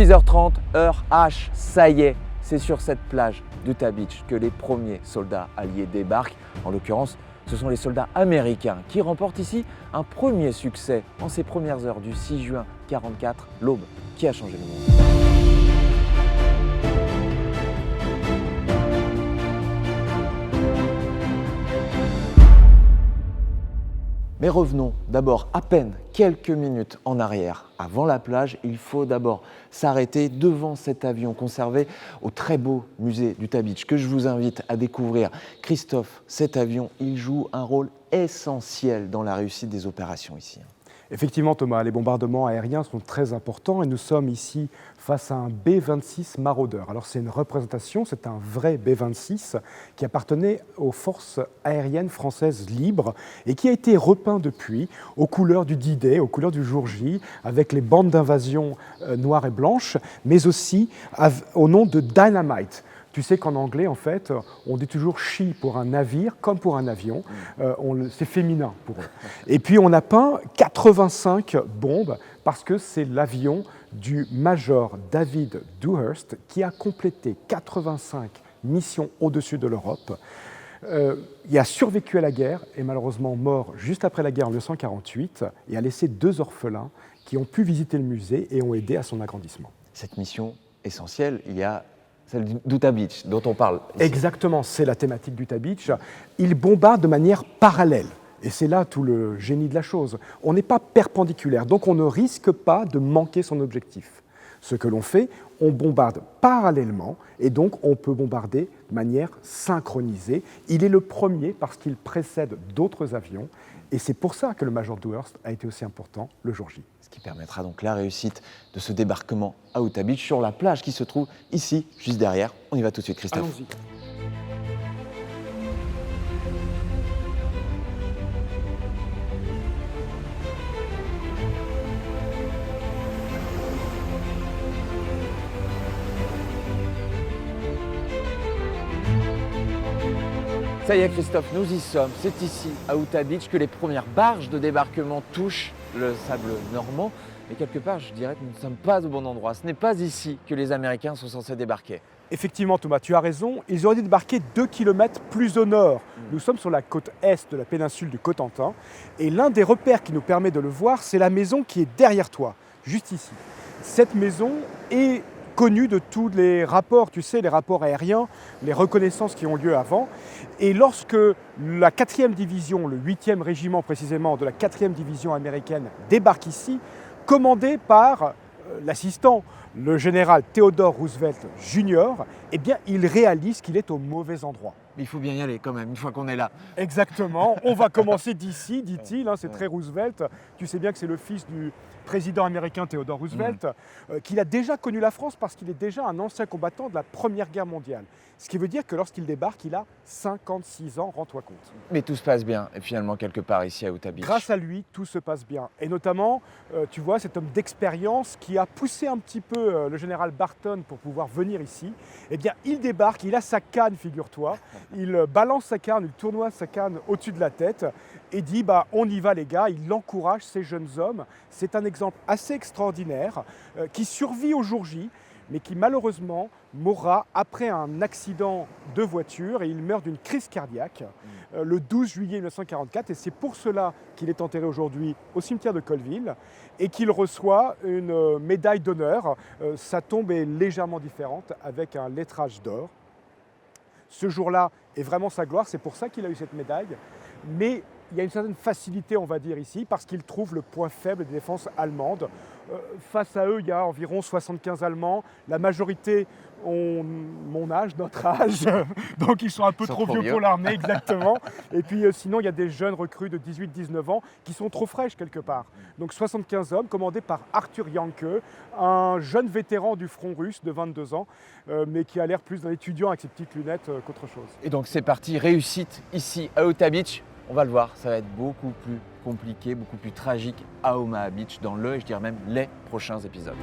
6h30, heure H, ça y est, c'est sur cette plage d'Utah Beach que les premiers soldats alliés débarquent. En l'occurrence, ce sont les soldats américains qui remportent ici un premier succès en ces premières heures du 6 juin 1944, l'aube qui a changé le monde. Mais revenons d'abord à peine quelques minutes en arrière. Avant la plage, il faut d'abord s'arrêter devant cet avion conservé au très beau musée d'Utah Beach que je vous invite à découvrir. Christophe, cet avion, il joue un rôle essentiel dans la réussite des opérations ici. Effectivement Thomas, les bombardements aériens sont très importants et nous sommes ici face à un B-26 Marauder. Alors c'est une représentation, c'est un vrai B-26 qui appartenait aux forces aériennes françaises libres et qui a été repeint depuis aux couleurs du D-Day, aux couleurs du jour J, avec les bandes d'invasion noires et blanches, mais aussi au nom de Dynamite. Tu sais qu'en anglais, en fait, on dit toujours « she » pour un navire comme pour un avion. C'est féminin pour eux. Et puis, on a peint 85 bombes parce que c'est l'avion du major David Dewhurst qui a complété 85 missions au-dessus de l'Europe. Il a survécu à la guerre et malheureusement mort juste après la guerre en 1948 et a laissé 2 orphelins qui ont pu visiter le musée et ont aidé à son agrandissement. Cette mission essentielle, il y a celle d'Utah Beach, dont on parle ici. Exactement, c'est la thématique d'Utah Beach. Il bombarde de manière parallèle. Et c'est là tout le génie de la chose. On n'est pas perpendiculaire, donc on ne risque pas de manquer son objectif. Ce que l'on fait, on bombarde parallèlement, et donc on peut bombarder de manière synchronisée. Il est le premier parce qu'il précède d'autres avions, et c'est pour ça que le Major Dewhurst a été aussi important le jour J. Ce qui permettra donc la réussite de ce débarquement à Utah Beach sur la plage qui se trouve ici, juste derrière. On y va tout de suite, Christophe. Allons-y. Ça y est Christophe, nous y sommes. C'est ici, à Utah Beach, que les premières barges de débarquement touchent le sable normand. Mais quelque part, je dirais que nous ne sommes pas au bon endroit. Ce n'est pas ici que les Américains sont censés débarquer. Effectivement Thomas, tu as raison, ils auraient dû débarquer 2 km plus au nord. Nous sommes sur la côte est de la péninsule du Cotentin et l'un des repères qui nous permet de le voir, c'est la maison qui est derrière toi, juste ici. Cette maison est connue de tous les rapports, tu sais, les rapports aériens, les reconnaissances qui ont lieu avant. Et lorsque la 4e division, le 8e régiment précisément de la 4e division américaine débarque ici, commandé par l'assistant, le général Theodore Roosevelt Jr., eh bien, il réalise qu'il est au mauvais endroit. Mais il faut bien y aller quand même, une fois qu'on est là. Exactement. On va commencer d'ici, dit-il. Hein, c'est très Roosevelt. Tu sais bien que c'est le fils du président américain Theodore Roosevelt, qu'il a déjà connu la France parce qu'il est déjà un ancien combattant de la Première Guerre mondiale. Ce qui veut dire que lorsqu'il débarque, il a 56 ans, rends-toi compte. Mais tout se passe bien, et finalement, quelque part ici à Utah Beach. Grâce à lui, tout se passe bien. Et notamment, tu vois, cet homme d'expérience qui a poussé un petit peu le général Barton pour pouvoir venir ici, eh bien, il débarque, il a sa canne, figure-toi, il balance sa canne, il tournoie sa canne au-dessus de la tête et dit bah, on y va les gars, il encourage ces jeunes hommes. C'est un exemple assez extraordinaire qui survit au jour J, mais qui malheureusement mourra après un accident de voiture et il meurt d'une crise cardiaque le 12 juillet 1944 et c'est pour cela qu'il est enterré aujourd'hui au cimetière de Colville et qu'il reçoit une médaille d'honneur. Sa tombe est légèrement différente avec un lettrage d'or. Ce jour-là est vraiment sa gloire, c'est pour ça qu'il a eu cette médaille, mais il y a une certaine facilité, on va dire ici, parce qu'il trouve le point faible des défenses allemandes. Face à eux, il y a environ 75 Allemands. La majorité ont mon âge, notre âge, donc ils sont un peu trop vieux pour l'armée, exactement. Et puis sinon, il y a des jeunes recrues de 18-19 ans qui sont trop fraîches quelque part. Donc 75 hommes commandés par Arthur Janke, un jeune vétéran du front russe de 22 ans, mais qui a l'air plus d'un étudiant avec ses petites lunettes qu'autre chose. Et donc c'est parti, réussite ici à Utah Beach. On va le voir, ça va être beaucoup plus compliqué, beaucoup plus tragique à Omaha Beach dans le, et je dirais même les prochains épisodes.